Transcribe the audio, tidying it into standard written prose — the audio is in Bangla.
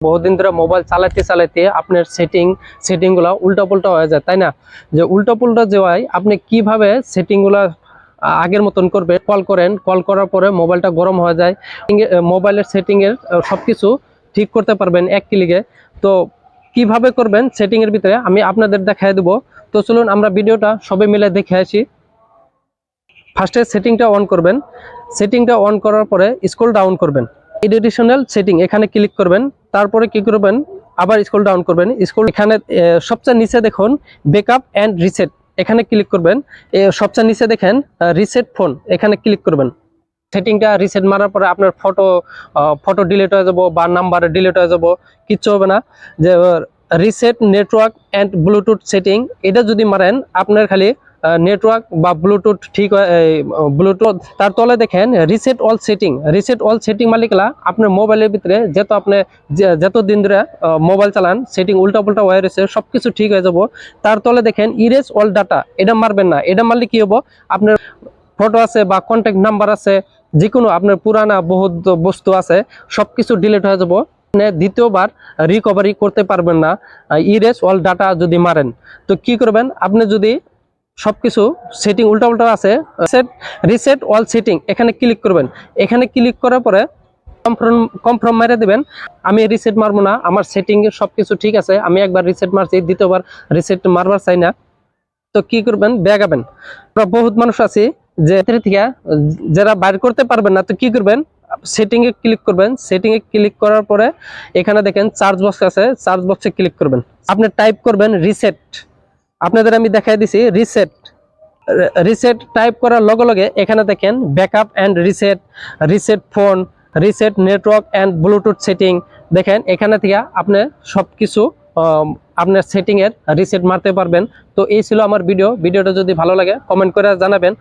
বহুদিন ধরে মোবাইল চালাতে চালাতে আপনার সেটিংগুলো উল্টাপাল্টা হয়ে যায়, তাই না? যে উল্টাপাল্টা যাওয়ায় আপনি কিভাবে সেটিংগুলো আগের মতন করবে, কল করার পরে মোবাইলটা গরম হয়ে যায়, মোবাইলের সেটিংয়ের সবকিছু ঠিক করতে পারবেন এক ক্লিকে। তো কিভাবে করবেন সেটিং এর ভিতরে আমি আপনাদের দেখাই দেবো। তো চলুন আমরা ভিডিওটা সবাই মিলে দেখে আসি। ফার্স্টে সেটিংটা অন করবেন। সেটিংটা অন করার পরে স্ক্রল ডাউন করবেন, এডিশনাল সেটিং এখানে ক্লিক করবেন। তারপরে কি করবেন, আবার স্ক্রল ডাউন করবেন। স্ক্রল এখানে সবচেয়ে নিচে দেখুন ব্যাকআপ অ্যান্ড রিসেট, এখানে ক্লিক করবেন। সবচেয়ে নিচে দেখেন রিসেট ফোন, এখানে ক্লিক করবেন। সেটিংটা রিসেট মারার পরে আপনার ফটো ডিলিট হয়ে যাব বা নাম্বার ডিলিট হয়ে যাব, কিচ্ছু হবে না। যে reset network and Bluetooth setting, এটা যদি মারেন আপনার খালি নেটওয়ার্ক বা ব্লুটুথ ঠিক হয়। ব্লুটুথ তার তলে দেখেন রিসেট অল সেটিং মালিকলা আপনার মোবাইলের ভিতরে যেহেতু আপনি যতদিন ধরে মোবাইল চালান সেটিং উল্টাপাল্টা হয়ে রয়েছে, সবকিছু ঠিক হয়ে যাব। তার তলে দেখেন ইরেজ অল ডাটা, এটা মারবেন না। এটা মারলে কি হবো, আপনার ফটো আছে বা কন্ট্যাক্ট নাম্বার আছে, যে কোনো আপনার পুরানা বহুত বস্তু আছে, সবকিছু ডিলিট হয়ে যাব। দ্বিতীয়বার রিকভারি করতে পারবেন না ইরেজ অল ডাটা যদি মারেন। তো কি করবেন, আপনি যদি সবকিছু সেটিং উল্টাপাল্টা আছে, রিসেট অল সেটিং এখানে ক্লিক করবেন। এখানে ক্লিক করার পরে কনফার্ম মেরে দেবেন। আমি রিসেট মারবো না, আমার সেটিং সবকিছু ঠিক আছে, আমি একবার রিসেট মারছি, দ্বিতীয়বার রিসেট মারবার চাই না। তো কি করবেন, ব্যাগাবেন। বহুত মানুষ আছে যে থেকে যারা বাইর করতে পারবেন না, তো কি করবেন, সেটিং এ ক্লিক করবেন। সেটিং এ ক্লিক করার পরে এখানে দেখেন চার্জ বক্স আছে, চার্জ বক্সে ক্লিক করবেন। আপনি টাইপ করবেন রিসেট, আপনাদের আমি দেখাই দিছি রিসেট টাইপ করার লগে লগে এখানে দেখেন backup and reset phone, reset network and Bluetooth setting, দেখেন এখানে থেকে আপনি সবকিছু আপনার সেটিং এর রিসেট মারতে পারবেন। তো এই ছিল আমার ভিডিওটা যদি ভালো লাগে কমেন্ট করে জানাবেন।